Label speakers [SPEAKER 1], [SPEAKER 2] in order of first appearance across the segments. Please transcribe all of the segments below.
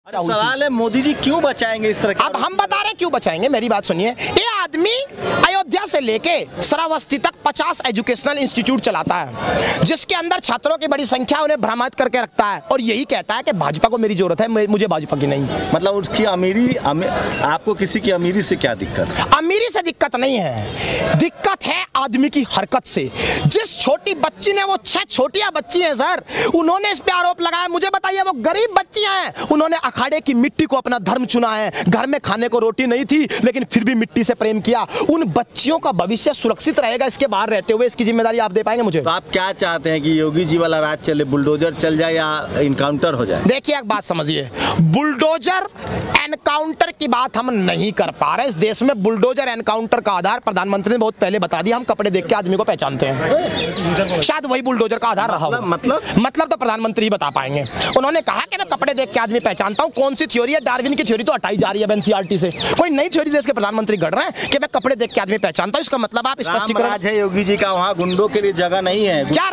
[SPEAKER 1] सवाल है मोदी जी क्यों बचाएंगे इस तरह के?
[SPEAKER 2] अब हम बता रहे हैं क्यों बचाएंगे, मेरी बात सुनिए। ये आदमी अयोध्या से लेके श्रावस्ती तक 50 एजुकेशनल इंस्टीट्यूट चलाता है, जिसके अंदर छात्रों की बड़ी संख्या उन्हें भ्रमित करके रखता है और यही कहता है कि भाजपा को मेरी जरूरत है, मुझे भाजपा की नहीं।
[SPEAKER 1] मतलब उसकी अमीरी, आपको किसी की अमीरी से क्या दिक्कत है?
[SPEAKER 2] अमीरी से दिक्कत नहीं है, दिक्कत है आदमी की हरकत से। जिस छोटी बच्ची ने, वो 6 छोटियां बच्ची हैं सर, उन्होंने इस पे आरोप लगाया। मुझे बताइए, वो गरीब बच्चियां हैं, उन्होंने अखाड़े की मिट्टी को अपना धर्म चुना है। घर में खाने को रोटी नहीं थी लेकिन फिर भी मिट्टी से प्रेम किया। उन बच्चियों का भविष्य सुरक्षित रहेगा इसके बाहर रहते हुए, इसकी जिम्मेदारी आप दे पाएंगे मुझे?
[SPEAKER 1] तो आप क्या चाहते हैं कि योगी जी वाला राज चले, बुलडोजर चल जाए या इनकाउंटर हो जाए?
[SPEAKER 2] देखिए एक बात समझिए, बुलडोजर एनकाउंटर की बात हम नहीं कर पा रहे। इस देश में बुलडोजर एनकाउंटर का आधार प्रधानमंत्री ने बहुत पहले बता दिया, हम कपड़े देख के आदमी को पहचानते हैं। शायद वही बुलडोजर का आधार रहा हो। मतलब तो प्रधानमंत्री ही बता पाएंगे। उन्होंने कहा कि मैं कपड़े देख के आदमी पहचानता हूं। कौन सी थ्योरी है? डार्विन की थ्योरी तो हटाई जा रही है एनसीईआरटी से। कोई नई थ्योरी देश के प्रधानमंत्री गढ़ रहे हैं कि मैं कपड़े देख के आदमी पहचानता हूं। इसका मतलब आप स्पष्टीकरण
[SPEAKER 1] है योगी जी का, वहाँ गुंडों के लिए जगह नहीं है।
[SPEAKER 2] क्या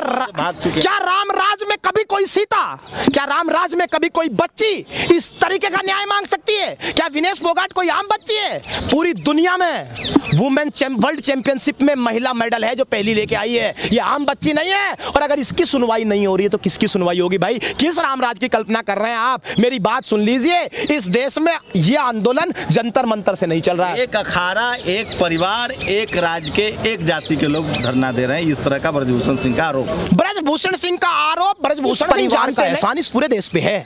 [SPEAKER 2] राम राज में कभी कोई सीता, क्या राम राज में कभी कोई बच्ची इस तरीके का न्याय मांग सकती है? क्या विनेश फोगाट कोई आम बच्ची है? पूरी दुनिया में वुमेन वर्ल्ड चैंपियनशिप में महिला मेडल है जो पहली लेके आई है, ये आम बच्ची नहीं है। और अगर इसकी सुनवाई नहीं हो रही है तो किसकी सुनवाई होगी भाई? किस रामराज की कल्पना कर रहे हैं आप? मेरी बात सुन लीजिए, इस देश में ये आंदोलन जंतर मंतर से नहीं चल रहा है।
[SPEAKER 1] एक अखाड़ा, एक परिवार, एक राज्य के, एक जाति के लोग धरना दे रहे हैं, इस तरह का ब्रजभूषण सिंह का आरोप।
[SPEAKER 2] ब्रजभूषण सिंह का आरोप, ब्रजभूषण सिंह जानते हैं एहसान इस पूरे देश पे है।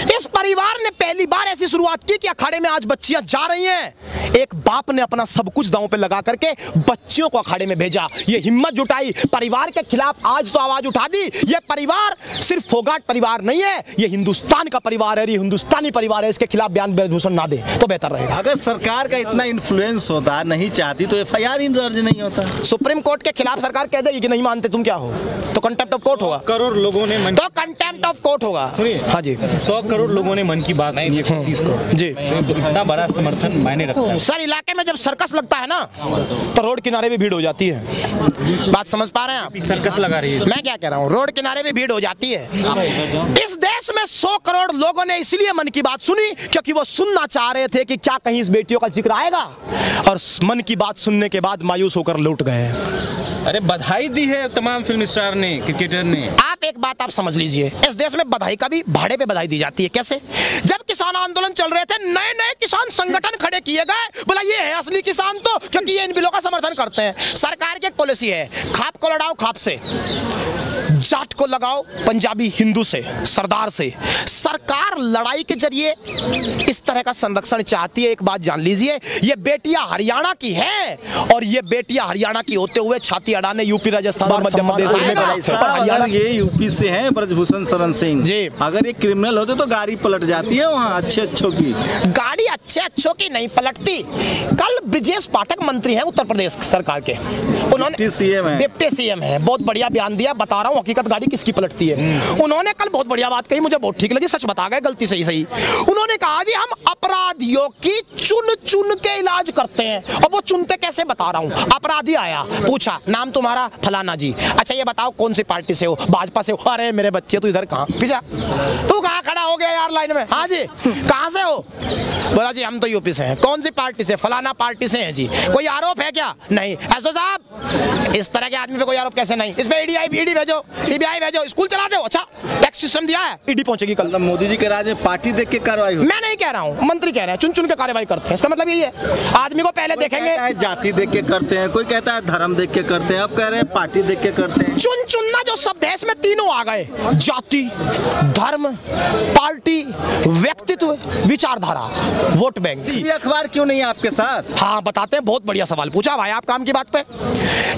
[SPEAKER 2] इस परिवार ने पहली बार ऐसी शुरुआत की कि अखाड़े में आज बच्चियां जा रही हैं। एक बाप ने अपना सब कुछ दांव पे लगा करके बच्चियों को अखाड़े में भेजा, ये हिम्मत जुटाई, परिवार के खिलाफ आज तो आवाज उठा दी। ये परिवार सिर्फ फोगाट परिवार नहीं है, ये हिंदुस्तान का परिवार है, ये हिंदुस्तानी परिवार है। इसके खिलाफ बयान ब्रजभूषण ना दे तो बेहतर रहेगा।
[SPEAKER 1] अगर सरकार का इतना इन्फ्लुएंस होता, नहीं चाहती, तो FIR ही दर्ज नहीं होता।
[SPEAKER 2] सुप्रीम कोर्ट के खिलाफ सरकार कह देगी कि नहीं मानते तुम क्या हो, तो कंटेम्प्ट ऑफ कोर्ट होगा।
[SPEAKER 3] करोड़ लोगों ने
[SPEAKER 2] तो कंटेम्प्ट ऑफ कोर्ट होगा। हाँ जी,
[SPEAKER 3] 100 करोड़ लोगों ने मन की बात सुनी, 130 करोड़
[SPEAKER 2] जी,
[SPEAKER 3] इतना बड़ा समर्थन मायने रखता है।
[SPEAKER 2] सर इलाके में जब सर्कस लगता है ना तो रोड किनारे भी भीड़ हो जाती है। बात समझ पा रहे हैं आप?
[SPEAKER 3] सर्कस लगा रही है।
[SPEAKER 2] मैं क्या कह रहा हूँ, रोड किनारे भी भीड़ हो जाती है। इस देश में 100 करोड़ लोगों ने इसलिए मन की बात सुनी क्योंकि वो सुनना चाह रहे थे कि क्या कहीं इस बेटियों का जिक्र आएगा, और मन की बात सुनने के बाद मायूस होकर लौट गए।
[SPEAKER 3] अरे बधाई दी है तमाम फिल्म स्टार ने, क्रिकेटर ने।
[SPEAKER 2] आप एक बात आप समझ लीजिए, इस देश में बधाई का भी भाड़े पे बधाई दी जाती है। कैसे? जब किसान आंदोलन चल रहे थे, नए नए किसान संगठन खड़े किए गए, बोला ये है असली किसान तो, क्योंकि ये इन बिलों का समर्थन करते हैं। सरकार की एक पॉलिसी है, खाप को लड़ाओ खाप से, जाट को लगाओ पंजाबी हिंदू से, सरदार से। सरकार लड़ाई के जरिए इस तरह का संरक्षण चाहती है। एक बात जान लीजिए, ये बेटियां हरियाणा की हैं और ये बेटियां हरियाणा की होते हुए छाती अड़ाने यूपी, राजस्थान और मध्य प्रदेश में।
[SPEAKER 1] ये यूपी से हैं ब्रजभूषण शरण सिंह जी, अगर ये क्रिमिनल होते तो गाड़ी पलट जाती है वहाँ अच्छे अच्छों की।
[SPEAKER 2] गाड़ी अच्छे अच्छों की नहीं पलटती। कल ब्रिजेश पाठक मंत्री हैं उत्तर प्रदेश सरकार के, उन्होंने डिप्टी सीएम है, बहुत बढ़िया बयान दिया। बता रहा हूँ हकीकत गाड़ी किसकी पलटती है। उन्होंने कल बहुत बढ़िया बात कही, मुझे बहुत ठीक लगी, सच बता गए, गलती सही सही। उन्होंने कहा जी हम अपराधियों की चुन चुन के इलाज करते हैं। और वो चुनते कैसे बता रहा हूँ। अपराधी आया, पूछा नाम तुम्हारा, फलाना जी, अच्छा ये बताओ कौन सी पार्टी से हो? भाजपा से हो। अरे मेरे बच्चे तू इधर कहाँ पीछा, तू कहाँ खड़ा हो गया यार लाइन में? हाँ जी, कहाँ से हो? बोला जी हम तो यूपी से हैं। कौन सी पार्टी से? फलाना पार्टी से हैं जी। कोई आरोप है क्या? नहीं। एसओ साहब इस तरह के आदमी पे कोई आरोप कैसे नहीं? इस पे ईडी भेजो, CBI भेजो, स्कूल चला दो। अच्छा टैक्स सिस्टम दिया है, ईडी पहुंचेगी कल।
[SPEAKER 1] मोदी जी के राज में पार्टी देख के कार्रवाई हो?
[SPEAKER 2] मैं नहीं कह रहा हूँ, मंत्री कह रहे हैं चुन चुन के कार्रवाई करते हैं। इसका मतलब यही है, आदमी को पहले देखेंगे,
[SPEAKER 1] जाति देख के करते हैं, कोई कहता है धर्म देख के करते हैं, अब कह रहे हैं पार्टी देख के करते हैं।
[SPEAKER 2] चुन चुनना जो शब्द है इसमें तीनों आ गए, जाति, धर्म, पार्टी, व्यक्तित्व, विचारधारा, वोट बैंक।
[SPEAKER 1] टीवी अखबार क्यों नहीं है आपके साथ?
[SPEAKER 2] हाँ बताते हैं, बहुत बढ़िया सवाल पूछा भाई आप काम की बात पे।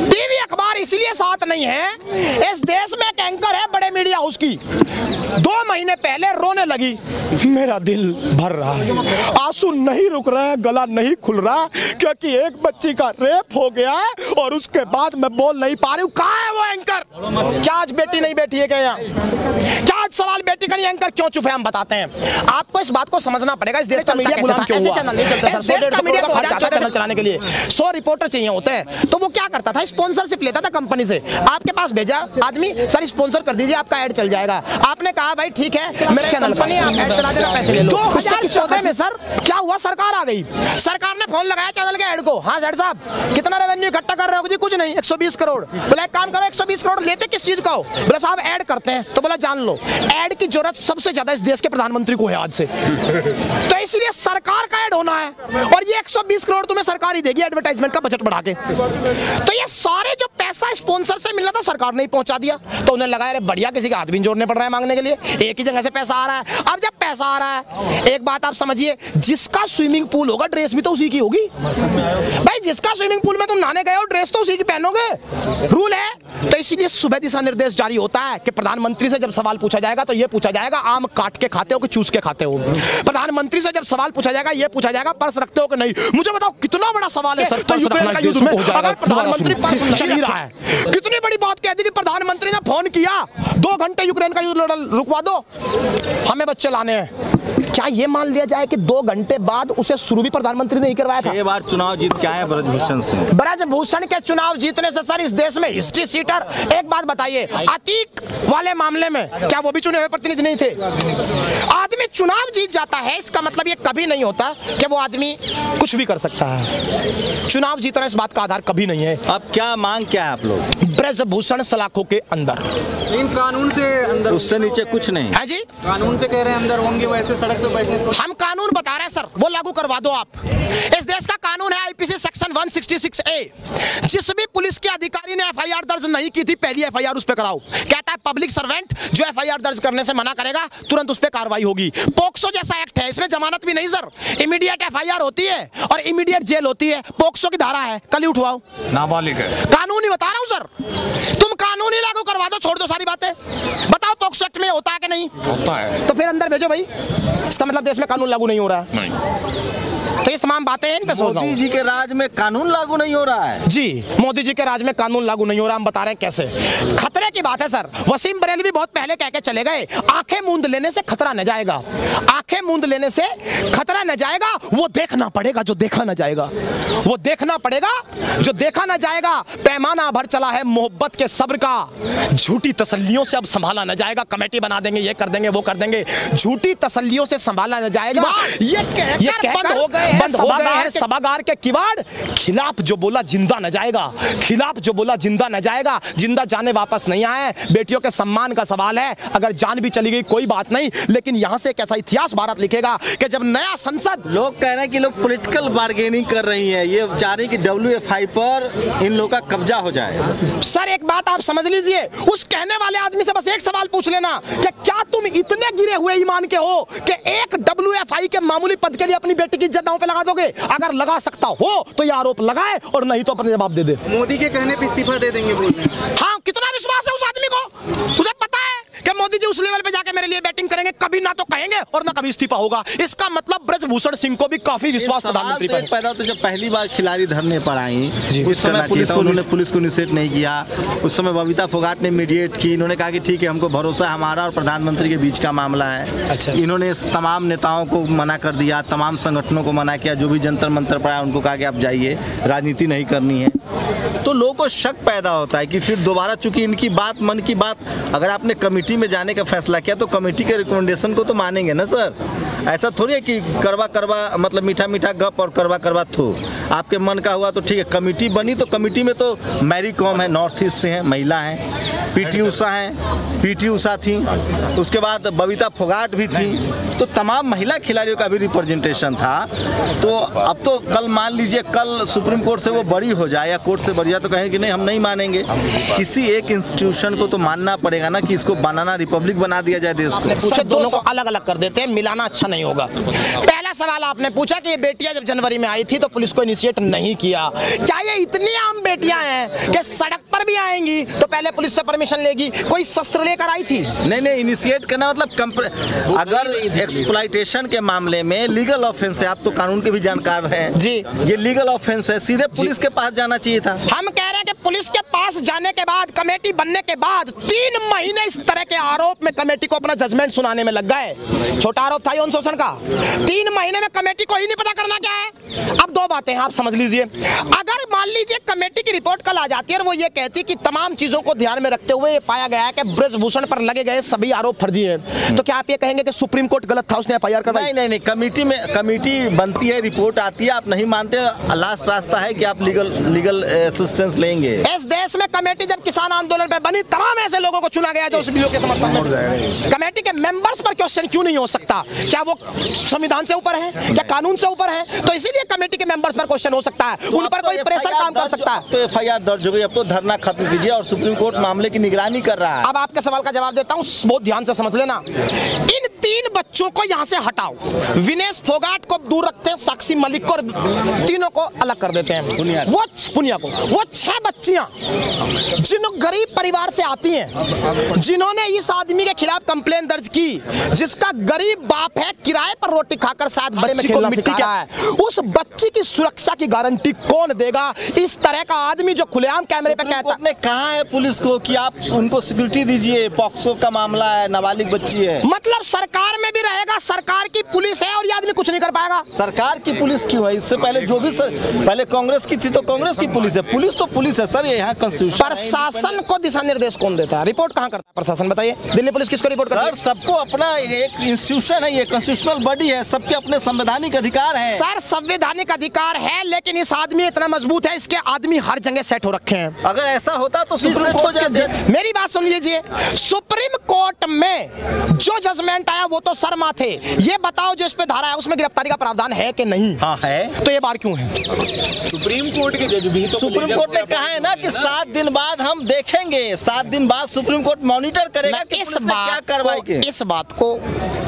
[SPEAKER 2] टीवी अखबार इसलिए साथ नहीं है, इस देश में एक एंकर है बड़े मीडिया हाउस की, 2 महीने पहले रोने लगी, मेरा दिल भर रहा है, आंसू नहीं रुक रहा है, गला नहीं खुल रहा क्योंकि एक बच्ची का रेप हो गया है और उसके बाद मैं बोल नहीं पा रही हूँ। कहाँ है वो एंकर? क्या आज बेटी नहीं बैठी है क्या यहाँ? क्या आज सवाल बेटी का नहीं? एंकर क्यों चुप है? हम बताते हैं आपको, इस बात को समझ समझना पड़ेगा इस देश का मीडिया गुलाम क्यों हुआ। चैनल नहीं चलता सर, 100-150 करोड़ का खर्च आता है चैनल चलाने के लिए, 100 रिपोर्टर चाहिए होते हैं। तो वो क्या करता था, स्पॉन्सरशिप लेता था कंपनी से, आपके पास भेजा आदमी, सर स्पॉन्सर कर दीजिए आपका ऐड चल जाएगा। आपने कहा भाई ठीक है मेरे चैनल पर आप ऐड चला देना, पैसे ले लो। 2014 में सर क्या हुआ, सरकार आ गई, सरकार ने फोन लगाया चैनल के ऐड को, हाँ सेठ साहब कितना रेवेन्यू इकट्ठा कर रहे हो जी, कुछ नहीं 120 करोड़। बोला एक काम करो 120 करोड़ लेते किस चीज का हो, बोला साहब ऐड करते हैं। तो बोला जान लो ऐड की जरूरत सबसे ज्यादा इस देश के प्रधानमंत्री को है आज से, तो इसलिए सरकार का ऐड होना है और ये 120 करोड़ तुम्हें सरकार ही देगी एडवर्टाइजमेंट का बजट बढ़ा के। तो ये सारे जो पैसा स्पॉन्सर से मिलना था सरकार ने ही पहुंचा दिया, तो उन्हें लगा अरे बढ़िया किसी का हाथ भी जोड़ने पड़ रहा है मांगने के लिए, एक ही जगह से पैसा आ रहा है। अब जब पैसा आ रहा है एक बात आप समझिए, जिसका स्विमिंग पूल होगा ड्रेस भी तो उसी की होगी भाई, जिसका स्विमिंग पूल में तुम नहाने गए हो ड्रेस तो उसी की पहनोगे, रूल है। तो इसीलिए सुबह दिशा निर्देश जारी होता है कि प्रधानमंत्री से जब सवाल पूछा जाएगा तो ये पूछा जाएगा आम काट के खाते हो कि चूस के खाते हो। प्रधानमंत्री से जब सवाल पूछा जाएगा ये पूछा जाएगा पर्स रखते हो कि नहीं। मुझे बताओ कितना बड़ा सवाल है सर, तो यूक्रेन का युद्ध में अगर प्रधानमंत्री पर्स नहीं रहा है, कितनी बड़ी बात कह दी कि प्रधानमंत्री ने फोन किया 2 घंटे यूक्रेन का युद्ध रुकवा दो, हमें बच्चे लाने हैं। क्या ये मान लिया जाए कि 2 घंटे बाद उसे शुरू भी प्रधानमंत्री ने ही करवाया था?
[SPEAKER 1] ये बार चुनाव जीत के आए ब्रजभूषण से,
[SPEAKER 2] ब्रजभूषण के चुनाव जीतने से सर इस देश में हिस्ट्री सीटर। एक बात बताइए, अतीक वाले मामले में क्या वो भी चुने हुए प्रतिनिधि नहीं थे? आदमी चुनाव जीत जाता है इसका मतलब ये कभी नहीं होता कि वो आदमी कुछ भी कर सकता है। चुनाव जीतना इस बात का आधार कभी नहीं है।
[SPEAKER 1] अब क्या मांग क्या है आप लोग?
[SPEAKER 2] ब्रजभूषण सलाखों के अंदर,
[SPEAKER 4] इन कानून से अंदर,
[SPEAKER 1] उससे नीचे कुछ नहीं
[SPEAKER 2] है जी।
[SPEAKER 4] कानून से कह रहे हैं अंदर होंगे, वैसे सड़क पे बैठने तो
[SPEAKER 2] हम कानून बता रहे हैं सर, वो लागू करवा दो आप। इस देश का कानून है आईपीसी सेक्शन 166A, जिस भी पुलिस के अधिकारी ने एफआईआर दर्ज नहीं की थी पहली एफआईआर उस पे कराओ। कहता है पब्लिक सर्वेंट जो एफआईआर दर्ज करने से मना करेगा तुरंत उस पे कार्रवाई होगी। पोक्सो जैसा एक्ट है, इसमें जमानत भी नहीं सर, इमीडिएट एफआईआर होती है और इमीडिएट जेल होती है। पोक्सो की धारा है, कल ही उठवाओ,
[SPEAKER 3] नाबालिग है।
[SPEAKER 2] कानून ही बता रहा हूं सर, तुम कानून ही लागू करवा दो, छोड़ दो सारी बातें। बताओ पोक्सो एक्ट में होता है कि नहीं
[SPEAKER 3] होता है,
[SPEAKER 2] तो फिर अंदर भेजो भाई, इसका मतलब देश में कानून लागू नहीं हो रहा है।
[SPEAKER 3] नहीं
[SPEAKER 2] तो ये तमाम बातें इन पे सोच रहा हूं।
[SPEAKER 1] मोदी जी के राज में कानून लागू नहीं हो रहा है
[SPEAKER 2] जी, मोदी जी के राज में कानून लागू नहीं हो रहा, हम बता रहे हैं कैसे। खतरे की बात है सर, वसीम बरेलवी भी बहुत पहले कह के चले गए, आंखें मूंद लेने से खतरा न जाएगा, आंखें मूंद लेने से खतरा न जाएगा, वो देखना पड़ेगा जो देखा न जाएगा, वो देखना पड़ेगा जो देखा न जाएगा। पैमाना भर चला है मोहब्बत के सब्र का, झूठी तसल्लियों से अब संभाला न जाएगा। कमेटी बना देंगे, ये कर देंगे, वो कर देंगे, झूठी तसल्लियों से संभाला न जाएगा। ये कहकर हो गए सभागार के किवाड़, खिलाफ जो बोला जिंदा न जाएगा, खिलाफ जो बोला जिंदा न जाएगा। जिंदा जाने वापस नहीं आए, बेटियों के सम्मान का सवाल है, अगर जान भी चली गई कोई बात नहीं, लेकिन यहां से कैसा इतिहास भारत लिखेगा कि जब नया संसद,
[SPEAKER 1] लोग कह रहे हैं कि लोग पॉलिटिकल बार्गेनिंग कर रही है, ये चाह रही कि WFI पर इन लोगों का कब्जा हो जाए।
[SPEAKER 2] सर एक बात आप समझ लीजिए, उस कहने वाले आदमी से बस एक सवाल पूछ लेना कि क्या तुम इतने गिरे हुए ईमान के हो कि एक WFI के मामूली पद के लिए अपनी बेटी की इज्जत दांव पे लगा दोगे? अगर लगा सकता हो तो ये आरोप लगाए और नहीं तो अपने जवाब दे दे।
[SPEAKER 4] मोदी के कहने पे इस्तीफा दे देंगे बोल रहे हैं।
[SPEAKER 2] हाँ, कितना विश्वास है उस आदमी को, उसे पता है कि मोदी जी उस लेवल पे जाके मेरे लिए बैटिंग करेंगे, कभी ना तो कहेंगे और ना कभी इस्तीफा होगा। इसका मतलब ब्रजभूषण सिंह को भी काफी विश्वास प्रधानमंत्री पर
[SPEAKER 1] पैदा तो जब पहली बार खिलाड़ी धरने पर आई उस समय पुलिस को निषेध नहीं किया, उस समय बबीता फोगाट ने मीडिएट की, इन्होंने कहा कि ठीक है हमको भरोसा है, हमारा और प्रधानमंत्री के बीच का मामला है।
[SPEAKER 2] अच्छा।
[SPEAKER 1] इन्होंने तमाम नेताओं को मना कर दिया, तमाम संगठनों को मना किया, जो भी जंतर मंतर पर आया उनको कहा कि आप जाइए, राजनीति नहीं करनी है। तो लोगों को शक पैदा होता है कि फिर दोबारा, चूंकि इनकी बात मन की बात, अगर आपने कमेटी में जाने का फैसला किया तो कमेटी के रिकमेंडेशन को तो मानेंगे ना सर। ऐसा थोड़ी है कि करवा मतलब मीठा मीठा गप और करवा थो, आपके मन का हुआ तो ठीक है। कमेटी बनी तो कमेटी में तो मैरी कॉम है, नॉर्थ ईस्ट से हैं, महिला हैं, पीटी उषा थी, उसके बाद बबीता फोगाट भी थी, तो तमाम महिला खिलाड़ियों का भी रिप्रेजेंटेशन था। तो अब तो कल मान लीजिए कल सुप्रीम कोर्ट से वो बरी हो जाए या कोर्ट से बरी जाए तो कहेंगे कि नहीं हम नहीं मानेंगे। किसी एक इंस्टीट्यूशन को तो मानना पड़ेगा ना कि इसको बनाना रिपब्लिक बना दिया जाए देश को।
[SPEAKER 2] पूछा दोनों को अलग अलग कर देते हैं, मिलाना अच्छा नहीं होगा। पहला सवाल आपने पूछा कि ये बेटियां जब जनवरी में आई थी तो पुलिस को इनिशिएट नहीं किया। क्या ये इतनी आम बेटियां हैं कि सड़क पर भी आएंगी तो पहले पुलिस से परमिशन लेगी? कोई शस्त्र लेकर आई थी?
[SPEAKER 1] नहीं, इनिशिएट करना मतलब अगर एक्सप्लॉइटेशन के मामले में लीगल ऑफेंस है, आप तो कानून के भी जानकार हैं
[SPEAKER 2] जी,
[SPEAKER 1] ये लीगल ऑफेंस है, सीधे पुलिस के पास जाना चाहिए था।
[SPEAKER 2] हम कह रहे हैं कि पुलिस के पास जाने के बाद, कमेटी बनने के बाद 3 महीने इस तरह के आरोप में कमेटी को अपना जजमेंट सुनाने में लग गए। छोटा आरोप था यौन शोषण का, 3 महीने में कमेटी को ही नहीं पता करना क्या है। अब 2 बातें हैं, आप समझ लीजिए। अगर मान लीजिए कमेटी की रिपोर्ट कल आ जाती है और वो ये कहती कि तमाम चीजों को ध्यान में रखते हुए पाया गया है कि ब्रजभूषण पर लगे गए सभी आरोप फर्जी हैं, तो क्या आप ये कहेंगे कि सुप्रीम कोर्ट गलत था, उसने एफआईआर करवाई?
[SPEAKER 1] नहीं, कमेटी बनती है, रिपोर्ट आती है, आप नहीं मानते, लास्ट रास्ता है कि आप लीगल असिस्टेंस लेंगे।
[SPEAKER 2] इस देश में कमेटी जब किसान आंदोलन पे बनी, तमाम ऐसे लोगों को चुना गया जो उस बिल के समर्थन में। कमेटी के मेंबर्स पर क्वेश्चन क्यों नहीं हो सकता? क्या वो संविधान से ऊपर है, क्या कानून से ऊपर है? तो इसीलिए कमेटी के मेंबर्स पर क्वेश्चन हो सकता है, उन पर कोई प्रेशर काम कर सकता है।
[SPEAKER 1] तो एफआईआर दर्ज हो गई, अब तो धरना खत्म कीजिए, और सुप्रीम कोर्ट मामले की निगरानी कर रहा है।
[SPEAKER 2] अब आपके सवाल का जवाब देता हूं, बहुत ध्यान से समझ लेना। इन 3 बच्चों को यहां से हटाओ, विनेश फोगाट को दूर रखते हैं, साक्षी मलिक को, तीनों को अलग कर देते हैं। वो 6 बच्चियां जिन गरीब परिवार से आती हैं, जिन्होंने इस आदमी के खिलाफ कंप्लेन दर्ज की, जिसका गरीब बाप है, किराए पर रोटी खाकर शायद बड़े में खेलना सिखा रहा है, उस बच्ची की सुरक्षा की गारंटी कौन देगा? इस तरह का आदमी जो खुलेआम कैमरे पे कहता
[SPEAKER 1] है, कहा है पुलिस को कि आप उनको सिक्योरिटी दीजिए, पॉक्सो का मामला है, नाबालिग बच्ची है।
[SPEAKER 2] मतलब सरकार में भी रहेगा, सरकार की पुलिस है और ये आदमी कुछ नहीं कर पाएगा।
[SPEAKER 1] सरकार की पुलिस क्यों है? इससे पहले जो भी पहले कांग्रेस की थी तो कांग्रेस की पुलिस है, पुलिस तो पुलिस है सर। ये यहाँ कॉन्स्टिट्यूशन,
[SPEAKER 2] प्रशासन को दिशा निर्देश कौन देता है? रिपोर्ट कहाँ करता है प्रशासन, बताइए? दिल्ली पुलिस किसको रिपोर्ट करती है?
[SPEAKER 1] सर सबको अपना एक इंस्टीट्यूशन है, ये कॉन्स्टिट्यूशनल बॉडी है, सबके अपने संवैधानिक अधिकार है।
[SPEAKER 2] सर संवैधानिक अधिकार है, लेकिन इस आदमी इतना मजबूत है, इसके आदमी हर जगह सेट हो रखे हैं।
[SPEAKER 1] अगर ऐसा होता तो सुप्रीम कोर्ट,
[SPEAKER 2] मेरी बात सुन लीजिए, सुप्रीम कोर्ट में जो जजमेंट आया वो तो शर्मा थे। ये बताओ जो इस पे धारा है उसमें गिरफ्तारी का प्रावधान है कि नहीं?
[SPEAKER 1] हाँ है।
[SPEAKER 2] तो ये बार क्यों है?
[SPEAKER 3] सुप्रीम कोर्ट के जज भी तो
[SPEAKER 1] सुप्रीम कोर्ट ने कहा है ना कि 7 दिन बाद हम देखेंगे, 7 दिन बाद सुप्रीम कोर्ट मॉनिटर करेगा कि
[SPEAKER 2] इस
[SPEAKER 1] क्या कार्रवाई।
[SPEAKER 2] इस बात को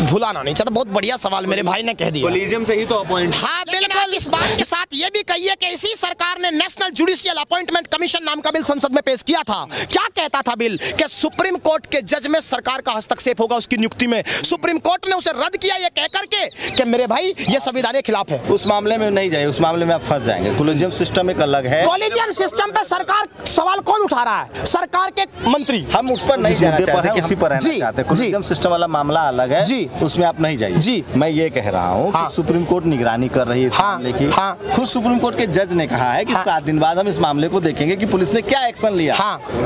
[SPEAKER 2] भुलाना नहीं चाहता। बहुत बढ़िया सवाल मेरे भाई ने कह दिया।
[SPEAKER 3] कोलिजियम से ही तो अपॉइंट।
[SPEAKER 2] हाँ बिल्कुल। इस बात के साथ ये भी कहिए कि इसी सरकार ने नेशनल जुडिशियल अपॉइंटमेंट कमीशन नाम का बिल संसद में पेश किया था। क्या कहता था बिल? कि सुप्रीम कोर्ट के जज में सरकार का हस्तक्षेप होगा उसकी नियुक्ति में। सुप्रीम कोर्ट ने उसे रद्द किया ये कह करके कि मेरे भाई ये संविधान के खिलाफ है।
[SPEAKER 1] उस मामले में नहीं जाए, उस मामले में आप फंस जाएंगे। कोलिजियम सिस्टम एक अलग है।
[SPEAKER 2] कोलिजियम सिस्टम पे सरकार सवाल कौन उठा रहा है? सरकार के मंत्री।
[SPEAKER 1] हम उस पर नहीं जाना चाहते, उसी पर रहना चाहते। कोलिजियम सिस्टम वाला मामला अलग है
[SPEAKER 2] जी,
[SPEAKER 1] उसमें आप नहीं जाइए जी। मैं ये कह रहा हूँ कि सुप्रीम कोर्ट निगरानी कर रही है इस मामले की। खुद सुप्रीम कोर्ट के जज ने कहा है कि 7 दिन बाद हम इस मामले को देखेंगे कि पुलिस ने क्या एक्शन लिया।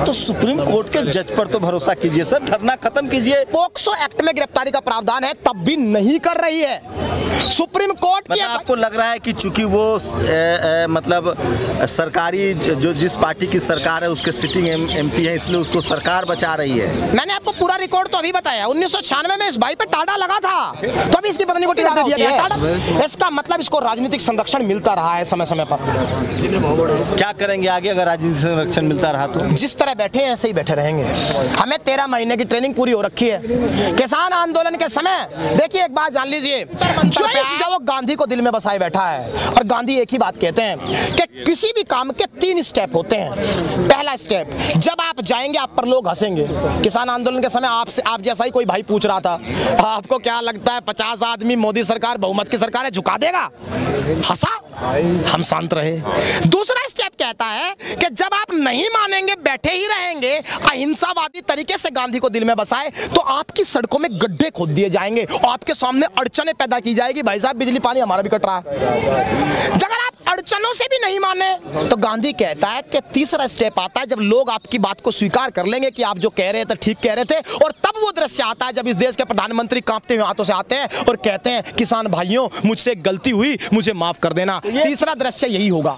[SPEAKER 1] तो सुप्रीम कोर्ट के जज पर तो भरोसा कीजिए सर, धरना खत्म कीजिए।
[SPEAKER 2] पोक्सो एक्ट में गिरफ्तारी का प्रावधान है, तब भी नहीं कर रही है सुप्रीम कोर्ट की।
[SPEAKER 1] आपको लग रहा है कि चूंकि वो मतलब सरकारी जो जिस पार्टी की सरकार है उसके सिटिंग एमपी है, इसलिए उसको सरकार बचा रही है।
[SPEAKER 2] मैंने आपको पूरा रिकॉर्ड तो अभी बताया। 1996 में इस भाई पे टाडा लगा था, तो अभी इसकी पत्नी को टिकट दे दिया गया। इसका मतलब इसको राजनीतिक संरक्षण मिलता रहा है समय समय पर।
[SPEAKER 1] क्या करेंगे आगे अगर राजनीतिक संरक्षण मिलता रहा तो?
[SPEAKER 2] जिस तरह बैठे हैं ऐसे ही बैठे रहेंगे। हमें 13 महीने की ट्रेनिंग पूरी हो रखी है। किसान आंदोलन के समय देखिए एक बात जान लीजिए, जब वो गांधी को दिल में बसाए बैठा है, और गांधी एक ही बात कहते हैं कि किसी भी काम के 3 स्टेप होते हैं। पहला स्टेप, जब आप जाएंगे आप पर लोग हंसेंगे। किसान आंदोलन के समय आपसे आप जैसा ही कोई भाई पूछ रहा था, आपको क्या लगता है 50 आदमी मोदी सरकार बहुमत की सरकार है झुका देगा? हंसा, हम शांत रहे। दूसरा स्टेप कहता है कि जब आप नहीं मानेंगे, बैठे ही रहेंगे, अहिंसावादी तरीके से गांधी को दिल में बसाए, तो आपकी सड़कों में गड्ढे खोद दिए जाएंगे और आपके सामने अड़चने पैदा की जाएगी। भाई साहब बिजली पानी हमारा भी कट रहा है। अगर आप अड़चनों से भी नहीं माने तो गांधी कहता है कि तीसरा स्टेप आता है जब लोग आपकी बात को स्वीकार कर लेंगे कि आप जो कह रहे थे ठीक कह रहे थे, और तब वो दृश्य आता है जब इस देश के प्रधानमंत्री कांपते हुए हाथों से आते हैं और कहते हैं किसान भाइयों मुझसे गलती हुई, मुझे माफ कर देना। तीसरा दृश्य यही होगा।